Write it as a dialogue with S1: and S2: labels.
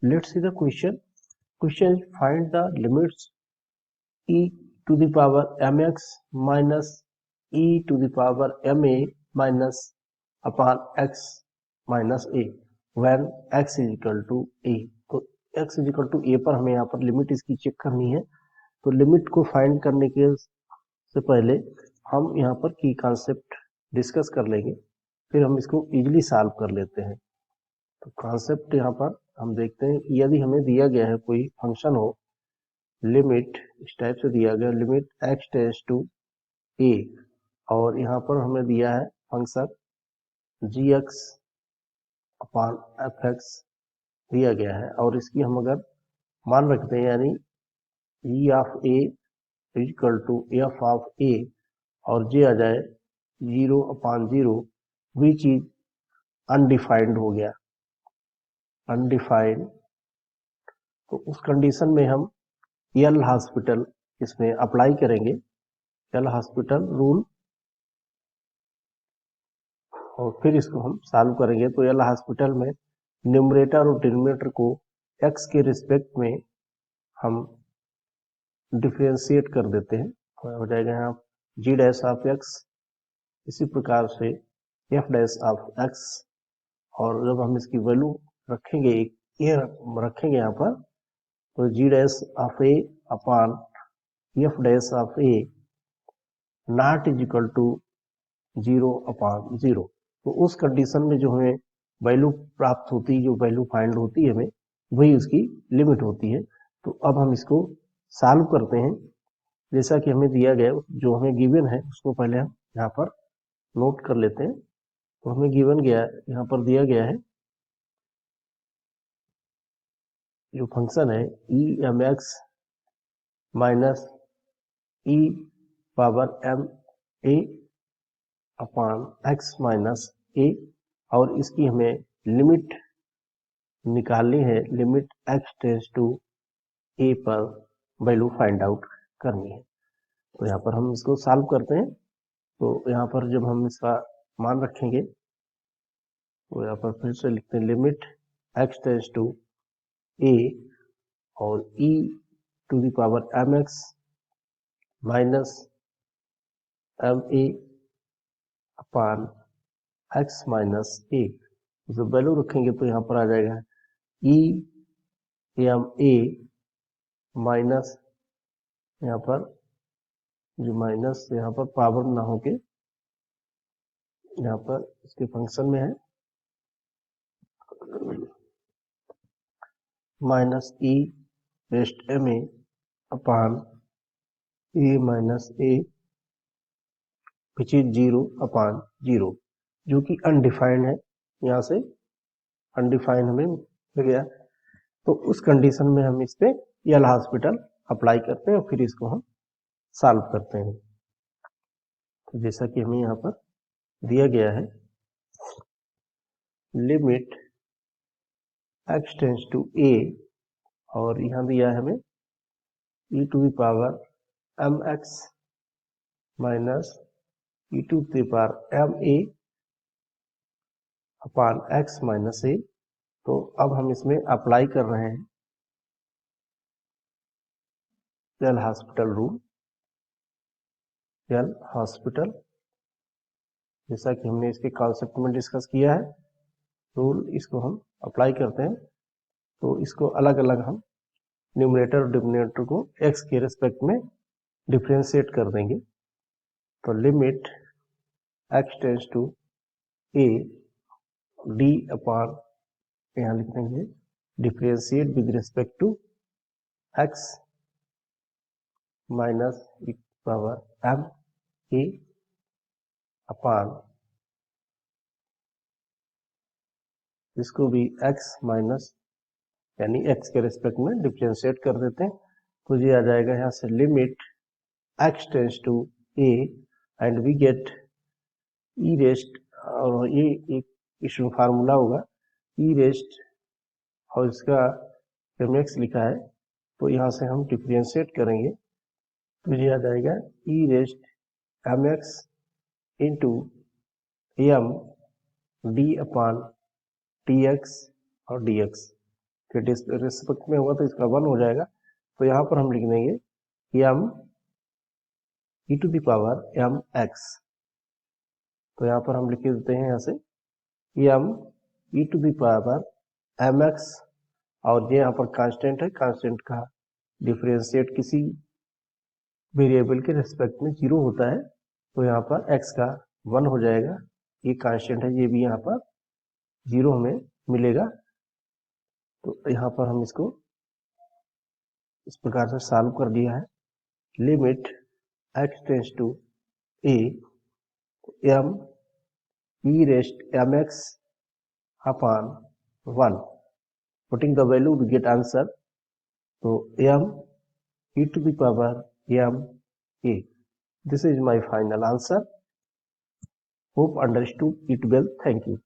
S1: Let's see the question. Question is find the limits e to the power mx minus e to the power ma minus upon x minus a when x is equal to a. तो x is equal to a पर हमें यहाँ पर limit इसकी check करनी है. तो limit को फाइंड करने के से पहले हम यहाँ पर की कॉन्सेप्ट डिस्कस कर लेंगे, फिर हम इसको इजीली सॉल्व कर लेते हैं. तो कॉन्सेप्ट यहाँ पर हम देखते हैं. यदि हमें दिया गया है कोई फंक्शन हो, लिमिट इस टाइप से दिया गया, limit x tends to a, और यहाँ पर हमें दिया है फंक्शन gx अपॉन fx दिया गया है, और इसकी हम अगर मान रखते हैं यानी e of a equal to f of a और j आ जाए 0/0, विच इज अनडिफाइंड हो गया, अनडिफाइंड. तो उस कंडीशन में हम एल हॉस्पिटल इसमें अप्लाई करेंगे, एल हॉस्पिटल रूल, और फिर इसको हम सॉल्व करेंगे. तो एल हॉस्पिटल में न्यूमरेटर और डिनोमिनेटर को x के रिस्पेक्ट में हम डिफरेंशिएट कर देते हैं. तो हो जाएगा यहाँ g डैश ऑफ x, इसी प्रकार से f डैश ऑफ x, और जब हम इसकी वैल्यू रखेंगे, ये रखेंगे यहाँ पर, तो g dash of a upon f dash of a not is equal to 0/0. तो उस कंडीशन में जो हमें वैल्यू प्राप्त होती है, जो वैल्यू फाइंड होती है हमें, वही उसकी लिमिट होती है. तो अब हम इसको सॉल्व करते हैं. जैसा कि हमें दिया गया, जो हमें गिवन है उसको पहले हम यहाँ पर नोट कर लेते हैं. तो हमें गिवन गया, यहाँ पर दिया गया है जो फंक्शन है e m x minus E power M A upon x minus a, और इसकी हमें लिमिट निकालनी है, limit x tends to a पर वैल्यू फाइंड आउट करनी है. तो यहाँ पर हम इसको सॉल्व करते हैं. तो यहाँ पर जब हम इसका मान रखेंगे, तो यहाँ पर फिर से लिखते हैं limit x tends to a और e to the power m x minus m A upon x minus a. जो वैल्यू रखेंगे तो यहाँ पर आ जाएगा ई एम ए माइनस, यहाँ पर जो माइनस यहाँ पर पावर ना होके यहाँ पर इसके फंक्शन में है minus E raised M A upon A minus A which is 0/0, जो कि अनडिफाइंड है. यहाँ से अनडिफाइंड हमें मिल गया. तो उस कंडीशन में हम इस पे एल हॉस्पिटल अप्लाई करते हैं और फिर इसको हम सॉल्व करते हैं. तो जैसा कि हमें यहाँ पर दिया गया है, limit x tends to a, और यहाँ दिया है हमें e to the power m x minus e to the power M A upon x minus a. तो अब हम इसमें अप्लाई कर रहे हैं L'Hospital rule, L'Hospital, जैसा कि हमने इसके कॉन्सेप्ट में डिस्कस किया है रूल, इसको हम अप्लाई करते हैं. तो इसको अलग अलग हम न्यूमरेटर और डिनोमिनेटर को x के रिस्पेक्ट में डिफरेंशिएट कर देंगे. तो limit x tends to a D upon, यहाँ लिख देंगे differentiate with respect to x minus E power M A upon, इसको भी x माइनस यानी x के रिस्पेक्ट में डिफरेंशिएट कर देते हैं. तो ये आ जाएगा यहाँ से limit x tends to a and we get E raised, और ये एक इसमें फार्मूला होगा ई रेस्ट, और इसका mx लिखा है, तो यहाँ से हम डिफरेंशिएट करेंगे तो ये आ जाएगा e raised m x into m d upon d x और डी एक्स. के रिस्पेक्ट में होगा तो इसका 1 हो जाएगा। तो यहाँ पर हम लिख देंगे m e to the power m x। तो यहाँ पर हम लिख देते हैं यहाँ से m e to the power m x, और ये यहाँ पर कांस्टेंट है, कांस्टेंट का डिफरेंशिएट किसी वेरिएबल के रिस्पेक्ट में 0 होता है, तो यहाँ पर x का 1 हो जाएगा। ये कांस्टेंट है, ये भी यहाँ पर 0 हमें मिलेगा। तो यहाँ पर हम इसको इस प्रकार से सॉल्व कर दिया है। Limit x tends to a m e raised mx upon 1, putting the value we get answer, so m e to the power m a. This is my final answer. Hope understood it well. Thank you.